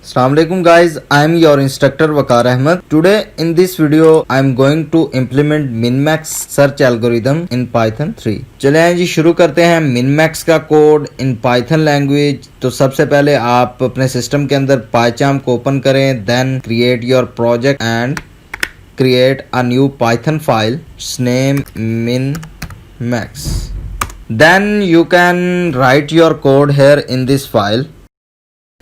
Assalamualaikum guys, I am your instructor Waqar Ahmed. Today in this video I am going to implement minmax search algorithm in Python 3. चले हैं जी शुरू करते हैं minmax का code इन Python language. तो सबसे पहले आप अपने सिस्टम के अंदर PyCharm को ओपन करें, then create your project and create a new Python file, its name minmax. Then you can write your code here in this file.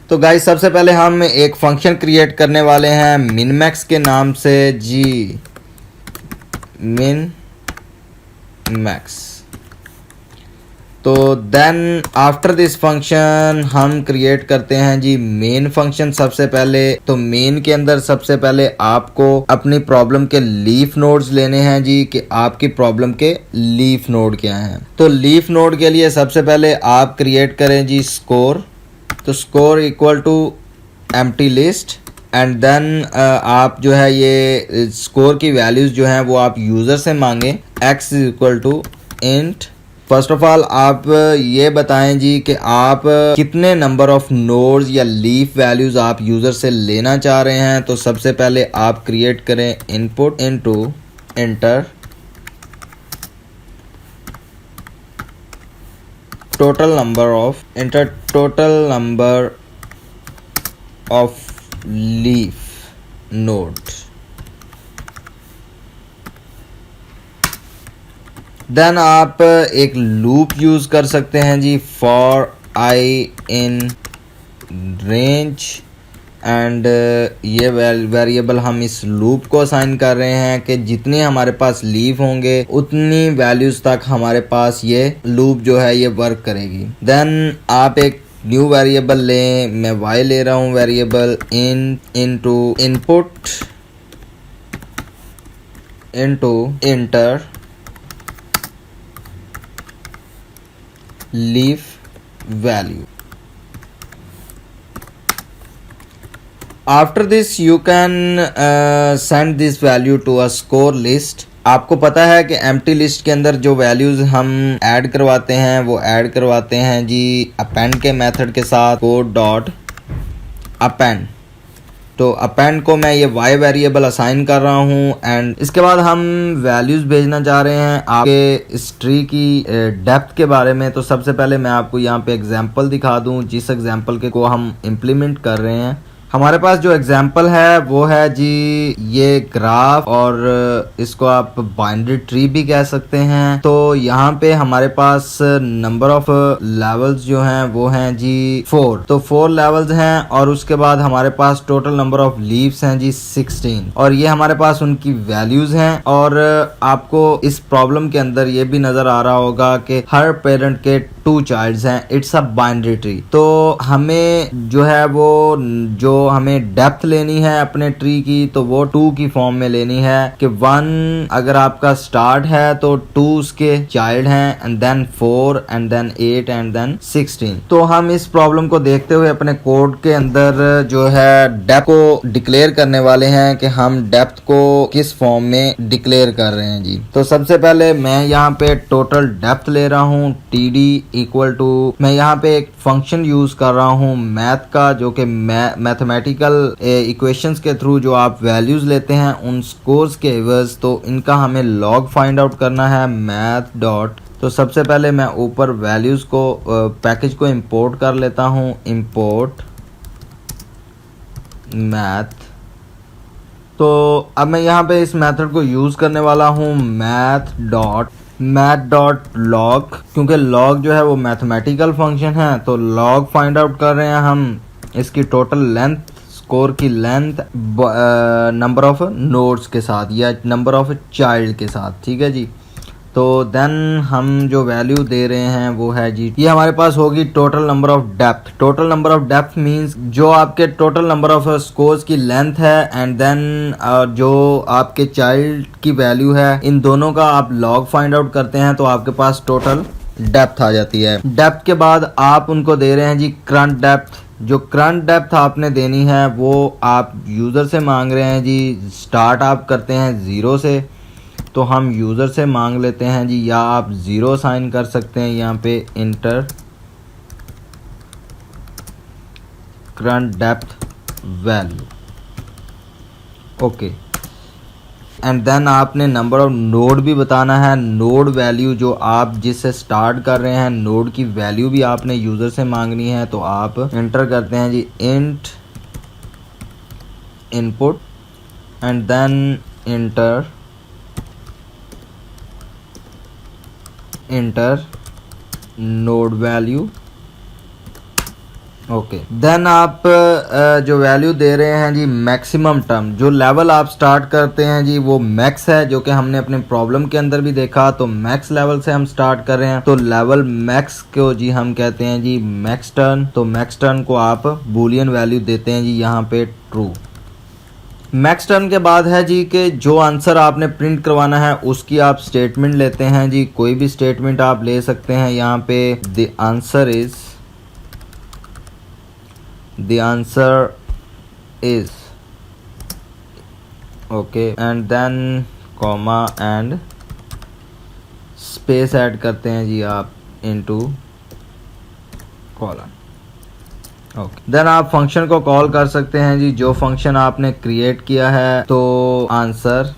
तो गाइस सबसे पहले हम एक फंक्शन क्रिएट करने वाले हैं minmax के नाम से जी minmax। तो देन आफ्टर दिस फंक्शन हम क्रिएट करते हैं जी मेन फंक्शन। सबसे पहले तो मेन के अंदर सबसे पहले आपको अपनी प्रॉब्लम के लीफ नोड्स लेने हैं जी कि आपकी प्रॉब्लम के लीफ नोड क्या हैं। तो लीफ नोड के लिए सबसे पहले आप क्रिएट करें जी स्कोर। तो score equal to empty list and then आप जो है ये स्कोर की वैल्यूज जो हैं वो आप यूज़र से मांगे। x is equal to int. First of all आप ये बताएं जी कि आप कितने नंबर ऑफ नोड्स या लीफ वैल्यूज आप यूज़र से लेना चाह रहे हैं। तो सबसे पहले आप क्रिएट करें input into enter total number of leaf node। Then आप एक लूप यूज कर सकते हैं जी for i in range and ये वेरिएबल हम इस लूप को असाइन कर रहे हैं कि जितने हमारे पास लीफ होंगे उतनी वैल्यूज तक हमारे पास ये लूप जो है ये वर्क करेगी। देन आप एक न्यू वेरिएबल लें, मैं y ले रहा हूँ variable into input into enter leaf value. After this you can send this value to a score list. आपको पता है कि एम्प्टी लिस्ट के अंदर जो वैल्यूज हम ऐड करवाते हैं वो ऐड करवाते हैं जी अपेंड के मेथड के साथ कोड डॉट अपेंड। तो अपेंड को मैं ये y वेरिएबल असाइन कर रहा हूँ एंड इसके बाद हम वैल्यूज भेजना चाह रहे हैं आपके इस ट्री की डेप्थ के बारे में। तो सबसे पहले मैं आपको यहाँ पे एग्जांपल दिखा दूँ जिस एग्जांपल के को हम इम्प्लीमेंट कर रहे हैं। हमारे पास जो एग्जाम्पल है वो है जी ये ग्राफ और इसको आप बाइनरी ट्री भी कह सकते हैं। तो यहाँ पे हमारे पास नंबर ऑफ लेवल्स जो हैं वो हैं जी 4। तो 4 लेवल्स हैं और उसके बाद हमारे पास टोटल नंबर ऑफ लीव्स हैं जी 16 और ये हमारे पास उनकी वैल्यूज हैं। और आपको इस प्रॉब्लम के अंदर ये भी नजर आ रहा होगा कि हर पेरेंट के 2 चाइल्ड्स हैं। It's a binary tree. तो हमें जो है वो जो हमें डेप्थ लेनी है अपने ट्री की तो वो 2 की फॉर्म में लेनी है कि 1 अगर आपका स्टार्ट है तो 2 उसके चाइल्ड हैं and then 4 and then 8 and then 16। तो हम इस प्रॉब्लम को देखते हुए अपने कोड के अंदर जो है डेप्थ को डिक्लेयर करने वाले हैं कि हम डेप्थ को किस फॉर्म में डिक्लेयर कर रहे हैं जी। तो सबसे पहले मैं यहाँ पे टोटल डेप्थ ले रहा हूँ td इक्वल टू, मैं यहाँ पे एक फंक्शन यूज कर रहा हूँ मैथ का जो कि मैथमेटिकल इक्वेशंस के थ्रू जो आप वैल्यूज लेते हैं उन स्कोर्स के एवज। तो इनका हमें लॉग फाइंड आउट करना है मैथ डॉट। तो सबसे पहले मैं ऊपर वैल्यूज को पैकेज को इंपोर्ट कर लेता हूँ इंपोर्ट मैथ। तो अब मैं यहाँ पे इस मेथड को यूज करने वाला हूँ मैथ डॉट लॉग, क्योंकि लॉग जो है वो मैथमेटिकल फंक्शन है। तो लॉग फाइंड आउट कर रहे हैं हम इसकी टोटल लेंथ, स्कोर की लेंथ नंबर ऑफ नोड्स के साथ या नंबर ऑफ चाइल्ड के साथ, ठीक है जी। तो देन हम जो वैल्यू दे रहे हैं वो है जी ये हमारे पास होगी total number of depth. Total number of depth means जो आपके टोटल नंबर ऑफ स्कोर्स की लेंथ है एंड देन जो आपके चाइल्ड की वैल्यू है, इन दोनों का आप लॉग फाइंड आउट करते हैं तो आपके पास टोटल डेप्थ आ जाती है। डेप्थ के बाद आप उनको दे रहे हैं जी करंट डेप्थ। जो करंट डेप्थ आपने देनी है वो आप यूज़र से मांग रहे हैं जी। स्टार्ट आप करते हैं 0 से, तो हम यूज़र से मांग लेते हैं जी, या आप 0 साइन कर सकते हैं यहाँ पे enter current depth value. Okay, and then आपने नंबर ऑफ नोड भी बताना है। नोड वैल्यू जो आप जिससे स्टार्ट कर रहे हैं, नोड की वैल्यू भी आपने यूज़र से मांगनी है। तो आप इंटर करते हैं जी int input and then enter node value. Okay, then आप जो वैल्यू दे रहे हैं जी मैक्सिमम टर्म, जो लेवल आप स्टार्ट करते हैं जी वो मैक्स है, जो कि हमने अपने प्रॉब्लम के अंदर भी देखा। तो मैक्स लेवल से हम स्टार्ट कर रहे हैं, तो लेवल मैक्स को जी हम कहते हैं जी मैक्स टर्न। तो मैक्स टर्न को आप बूलियन वैल्यू देते हैं जी यहाँ पे ट्रू। मैक्स टर्न के बाद है जी कि जो आंसर आपने प्रिंट करवाना है उसकी आप स्टेटमेंट लेते हैं जी। कोई भी स्टेटमेंट आप ले सकते हैं यहाँ पे। The answer is okay, and then comma and space add करते हैं जी आप इनटू कॉलन। ओके, देन आप फंक्शन को कॉल कर सकते हैं जी, जो फंक्शन आपने क्रिएट किया है। तो आंसर,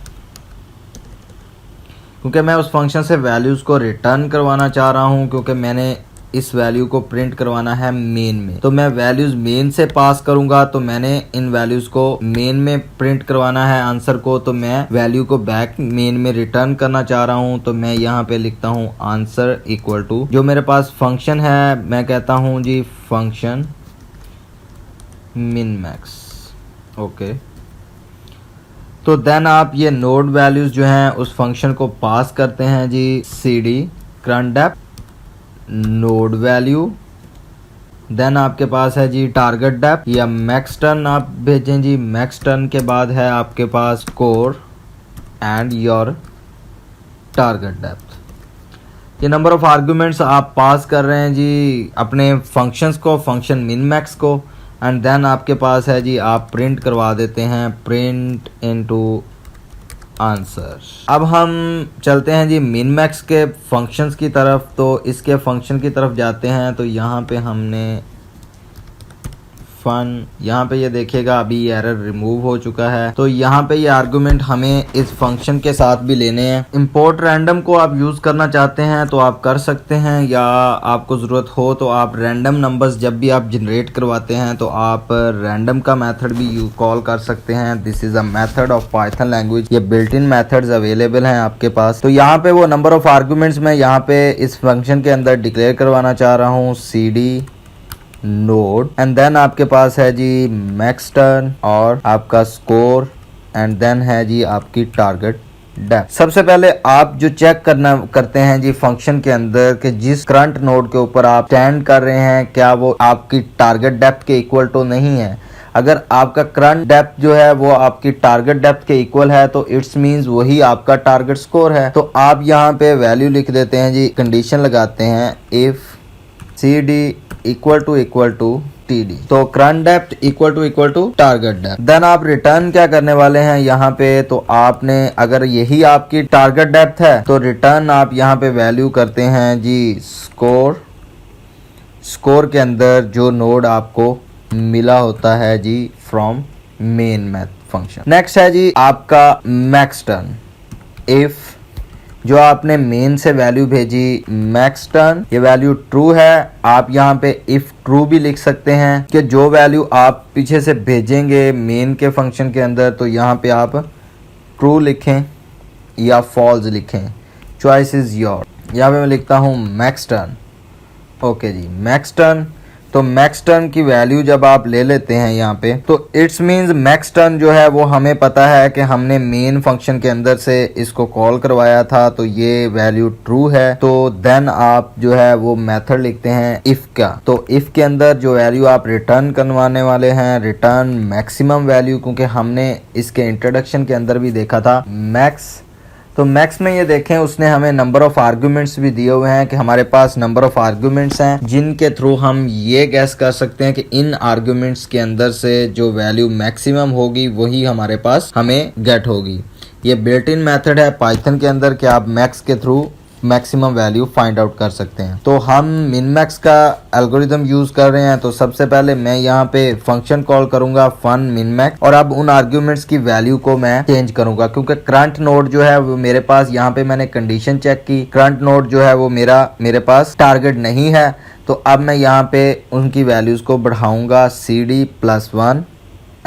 क्योंकि मैं उस फंक्शन से वैल्यूज़ को रिटर्न करवाना चाह रहा हूँ, क्योंकि मैंने इस वैल्यू को प्रिंट करवाना है मेन में, तो मैं वैल्यूज़ मेन से पास करूंगा। तो मैंने इन वैल्यूज़ को मेन में प्रिंट करवाना है आंसर को, तो मैं वैल्यू को बैक मेन में रिटर्न करना चाह रहा हूं। तो मैं यहाँ पे लिखता हूं आंसर इक्वल टू, जो मेरे पास फंक्शन है मैं कहता हूं जी फंक्शन मिन मैक्स। ओके, तो देन आप ये नोड वैल्यूज़ जो हैं उस फंक्शन को पास करते हैं जी cd current depth node value. Then आपके पास है जी टारगेट डेप्थ या मैक्स टर्न आप भेजें जी। मैक्स टर्न के बाद है आपके पास score and your target depth. ये नंबर ऑफ आर्गुमेंट्स आप पास कर रहे हैं जी अपने फंक्शंस को, फंक्शन मिन मैक्स को। एंड देन आपके पास है जी आप प्रिंट करवा देते हैं प्रिंट इनटू आंसर। अब हम चलते हैं जी मिन मैक्स के फंक्शंस की तरफ। तो इसके फंक्शन की तरफ जाते हैं, तो यहाँ पे हमने यहाँ पे ये देखिएगा अभी ये एरर रिमूव हो चुका है। तो यहाँ पे ये आर्गुमेंट हमें इस फंक्शन के साथ भी लेने हैं। इंपोर्ट रैंडम को आप यूज़ करना चाहते हैं तो आप कर सकते हैं, या आपको ज़रूरत हो तो आप रैंडम नंबर्स जब भी आप जनरेट करवाते हैं तो आप रैंडम का मेथड भी कॉल कर सकते हैं। This is a method of Python language. ये बिल्ट इन मेथड्स अवेलेबल हैं आपके पास। तो यहाँ पे वो नंबर ऑफ आर्गुमेंट्स मैं यहाँ पे इस फंक्शन के अंदर डिक्लेयर करवाना चाह रहा हूँ cd नोड, एंड देन आपके पास है जी मैक्स टर्न और आपका स्कोर, एंड देन है जी आपकी टारगेट डेप्थ। सबसे पहले आप जो चेक करते हैं जी फंक्शन के अंदर कि जिस करंट नोड के ऊपर आप स्टैंड कर रहे हैं क्या वो आपकी टारगेट डेप्थ के इक्वल तो नहीं है। अगर आपका करंट डेप्थ जो है वो आपकी टारगेट डेप्थ के इक्वल है तो इट्स मींस वही आपका टारगेट स्कोर है। तो आप यहाँ पे वैल्यू लिख देते हैं जी, कंडीशन लगाते हैं if cd equal to td, तो current depth equal to target depth. Then आप रिटर्न क्या करने वाले हैं यहाँ पे, तो आपने अगर यही आपकी टारगेट डेप्थ है तो रिटर्न आप यहाँ पे वैल्यू करते हैं जी स्कोर के अंदर जो नोड आपको मिला होता है जी from main math function. Next है जी आपका मैक्स टर्न। इफ जो आपने मेन से वैल्यू भेजी मैक्स टर्न, ये वैल्यू ट्रू है, आप यहाँ पे इफ ट्रू भी लिख सकते हैं कि जो वैल्यू आप पीछे से भेजेंगे मेन के फंक्शन के अंदर तो यहाँ पे आप ट्रू लिखें या फॉल्स लिखें, चॉइस इज योर। यहाँ पे मैं लिखता हूँ मैक्स टर्न। ओके जी, मैक्स टर्न। तो मैक्स टर्न की वैल्यू जब आप ले लेते हैं यहाँ पे तो इट्स मीन्स मैक्स टर्न जो है वो हमें पता है कि हमने मेन फंक्शन के अंदर से इसको कॉल करवाया था, तो ये वैल्यू ट्रू है। तो देन आप जो है वो मेथड लिखते हैं इफ का। तो इफ के अंदर जो वैल्यू आप रिटर्न करवाने वाले हैं रिटर्न मैक्सिमम वैल्यू, क्योंकि हमने इसके इंट्रोडक्शन के अंदर भी देखा था मैक्स। तो मैक्स में ये देखें उसने हमें नंबर ऑफ आर्गुमेंट्स भी दिए हुए हैं कि हमारे पास नंबर ऑफ आर्गुमेंट्स हैं जिनके थ्रू हम ये गैस कर सकते हैं कि इन आर्गुमेंट्स के अंदर से जो वैल्यू मैक्सिमम होगी वही हमारे पास हमें गेट होगी। ये बिल्ट इन मेथड है पाइथन के अंदर कि आप मैक्स के through maximum value find out कर सकते हैं। तो हम मिन मैक्स का एल्गोरिदम यूज कर रहे हैं। तो सबसे पहले मैं यहाँ पे फंक्शन कॉल करूंगा फन मिन मैक्स, और अब उन आर्ग्यूमेंट्स की वैल्यू को मैं चेंज करूंगा, क्योंकि करंट नोड जो है वो मेरे पास, यहाँ पे मैंने कंडीशन चेक की, करंट नोड जो है वो मेरे पास टारगेट नहीं है। तो अब मैं यहाँ पे उनकी वैल्यूज को बढ़ाऊंगा cd+1,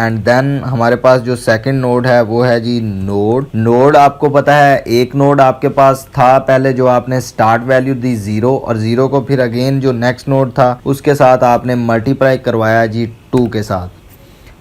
एंड देन हमारे पास जो सेकंड नोड है वो है जी नोड। आपको पता है एक नोड आपके पास था पहले जो आपने स्टार्ट वैल्यू दी 0, और 0 को फिर अगेन जो नेक्स्ट नोड था उसके साथ आपने मल्टीप्लाई करवाया जी 2 के साथ।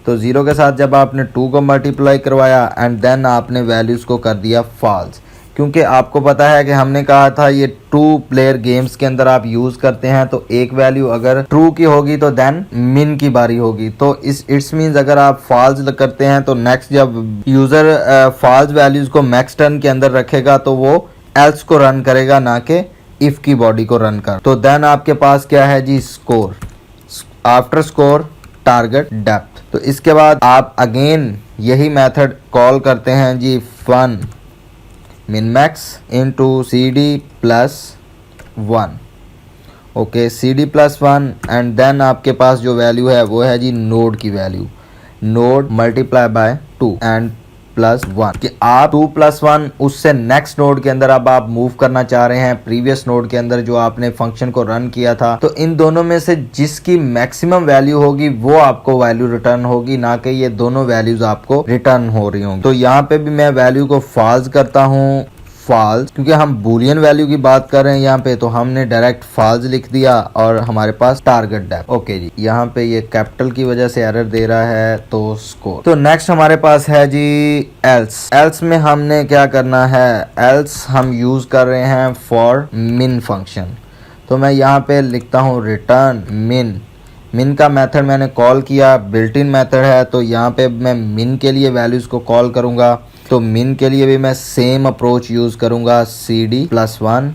तो 0 के साथ जब आपने 2 को मल्टीप्लाई करवाया एंड देन आपने वैल्यूज को कर दिया फॉल्स, क्योंकि आपको पता है कि हमने कहा था ये 2 प्लेयर गेम्स के अंदर आप यूज करते हैं। तो एक वैल्यू अगर ट्रू की होगी तो देन मिन की बारी होगी। तो इट्स मींस अगर आप फॉल्स करते हैं तो नेक्स्ट जब यूजर फॉल्स वैल्यूज को मैक्स टर्न के अंदर रखेगा तो वो एल्स को रन करेगा, ना कि इफ की बॉडी को रन कर। तो देन आपके पास क्या है जी score, after score target depth. तो इसके बाद आप अगेन यही मेथड कॉल करते हैं जी fun min max into cd+1। Okay cd+1 and then आपके पास जो वैल्यू है वो है जी नोड की value, node multiply by 2 and +1, कि आप 2+1 उससे नेक्स्ट नोड के अंदर अब आप मूव करना चाह रहे हैं प्रीवियस नोड के अंदर जो आपने फंक्शन को रन किया था। तो इन दोनों में से जिसकी मैक्सिमम वैल्यू होगी वो आपको वैल्यू रिटर्न होगी, ना कि ये दोनों वैल्यूज आपको रिटर्न हो रही होंगी। तो यहाँ पे भी मैं वैल्यू को फॉल्स करता हूँ, फॉल्स, क्योंकि हम बूलियन वैल्यू की बात कर रहे हैं यहाँ पे, तो हमने डायरेक्ट फॉल्स लिख दिया और हमारे पास टारगेट डेप्थ। ओके जी, यहाँ पे ये कैपिटल की वजह से एरर दे रहा है तो स्कोर। तो नेक्स्ट हमारे पास है जी एल्स में हमने क्या करना है, एल्स हम यूज कर रहे हैं फॉर मिन फंक्शन। तो मैं यहाँ पे लिखता हूँ रिटर्न मिन का मेथड मैंने कॉल किया, बिल्ट इन मेथड है। तो यहाँ पे मैं मिन के लिए वैल्यूज को कॉल करूंगा। तो मिन के लिए भी मैं सेम अप्रोच यूज करूंगा cd+1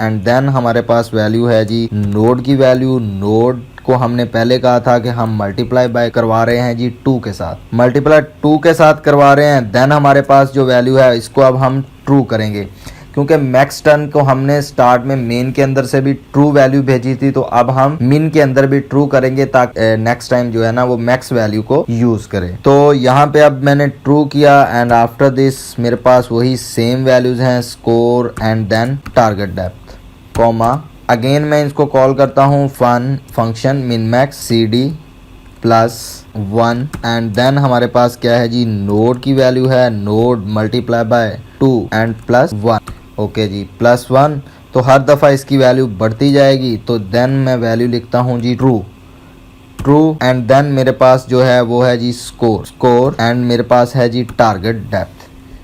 एंड देन हमारे पास वैल्यू है जी नोड की वैल्यू। नोड को हमने पहले कहा था कि हम मल्टीप्लाई बाय करवा रहे हैं जी 2 के साथ, मल्टीप्लाई 2 के साथ करवा रहे हैं। देन हमारे पास जो वैल्यू है इसको अब हम ट्रू करेंगे, क्योंकि मैक्स टर्न को हमने स्टार्ट में मेन के अंदर से भी ट्रू वैल्यू भेजी थी, तो अब हम मिन के अंदर भी ट्रू करेंगे ताकि नेक्स्ट टाइम जो है ना वो मैक्स वैल्यू को यूज करें। तो यहाँ पे अब मैंने ट्रू किया एंड आफ्टर दिस मेरे पास वही सेम वैल्यूज हैं, score and then target depth, comma. Again मैं इसको कॉल करता हूँ fun function min max cd+1 and then हमारे पास क्या है जी नोड की वैल्यू है, node multiply by 2 and +1। Okay जी +1, तो हर दफ़ा इसकी वैल्यू बढ़ती जाएगी। तो देन मैं वैल्यू लिखता हूँ जी ट्रू एंड देन मेरे पास जो है वो है जी स्कोर एंड मेरे पास है जी टारगेट डेप्थ।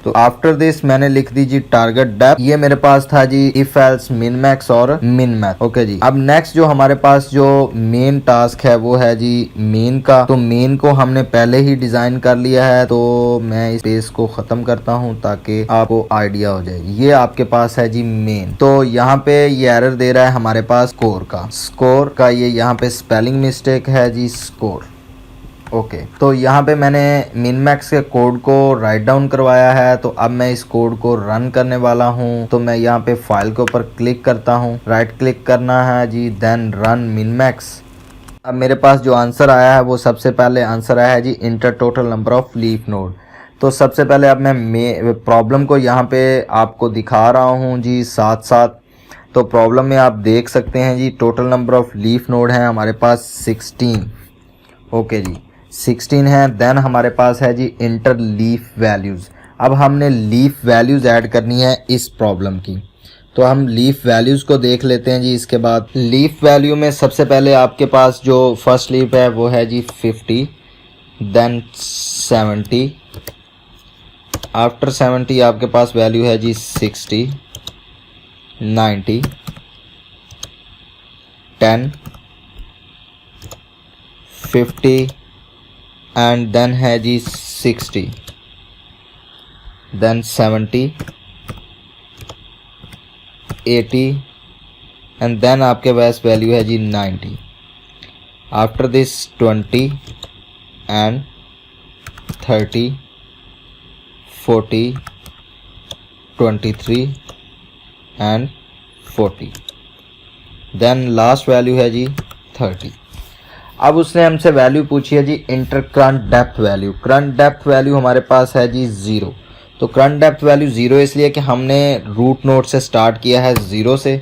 तो आफ्टर दिस मैंने लिख दी जी टारगेट डेप्थ। ये मेरे पास था जी इफ एल्स मिन मैक्स और मिन मैक्स। ओके जी, अब नेक्स्ट जो हमारे पास जो मेन टास्क है वो है जी मेन का। तो मेन को हमने पहले ही डिजाइन कर लिया है, तो मैं इस पेज को खत्म करता हूँ ताकि आपको आइडिया हो जाए। ये आपके पास है जी मेन। तो यहाँ पे ये एरर दे रहा है हमारे पास स्कोर का ये यहाँ पे स्पेलिंग मिस्टेक है जी स्कोर। ओके, तो यहाँ पे मैंने मिन मैक्स के कोड को राइट डाउन करवाया है। तो अब मैं इस कोड को रन करने वाला हूँ। तो मैं यहाँ पे फाइल के ऊपर क्लिक करता हूँ, राइट क्लिक करना है जी, देन रन मिन मैक्स। अब मेरे पास जो आंसर आया है वो सबसे पहले आंसर आया है जी enter total number of leaf node. तो सबसे पहले अब मैं प्रॉब्लम को यहाँ पे आपको दिखा रहा हूँ जी साथ साथ। तो प्रॉब्लम में आप देख सकते हैं जी total number of leaf node है हमारे पास 16। ओके जी 16 है। देन हमारे पास है जी इंटर लीफ वैल्यूज़। अब हमने लीफ वैल्यूज़ ऐड करनी है इस प्रॉब्लम की। तो हम लीफ वैल्यूज़ को देख लेते हैं जी। इसके बाद लीफ वैल्यू में सबसे पहले आपके पास जो फर्स्ट लीफ है वो है जी 50, देन 70, आफ्टर 70 आपके पास वैल्यू है जी 60, 90, 10, 50 एंड देन है जी 60, देन 70, 80 एंड देन आपके पास वैल्यू है जी 90। After this 20 and 30, 40, 23 and 40, then last value है जी 30। अब उसने हमसे वैल्यू पूछी है जी enter current depth value. Current depth value हमारे पास है जी 0। तो करंट डेप्थ वैल्यू 0 इसलिए कि हमने रूट नोड से स्टार्ट किया है 0 से।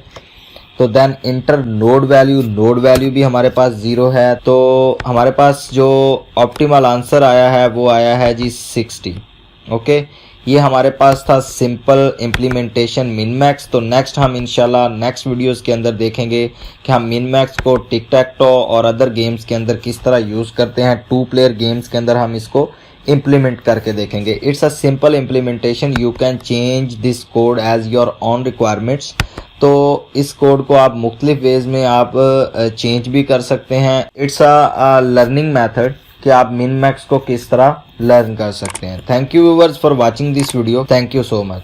तो देन इंटर नोड वैल्यू भी हमारे पास 0 है। तो हमारे पास जो ऑप्टिमल आंसर आया है वो आया है जी 60। ओके, ये हमारे पास था सिंपल इम्प्लीमेंटेशन मिन मैक्स। तो नेक्स्ट हम इंशाल्लाह नेक्स्ट वीडियोस के अंदर देखेंगे कि हम मिन मैक्स को टिक टैक टो और अदर गेम्स के अंदर किस तरह यूज़ करते हैं। 2 प्लेयर गेम्स के अंदर हम इसको इम्प्लीमेंट करके देखेंगे। It's a simple implementation, you can change this code as your own requirements. तो इस कोड को आप मुख्तलिफ वेज में आप चेंज भी कर सकते हैं। इट्स अ लर्निंग मेथड कि आप मिन मैक्स को किस तरह लर्न कर सकते हैं। Thank you viewers for watching this video. Thank you so much.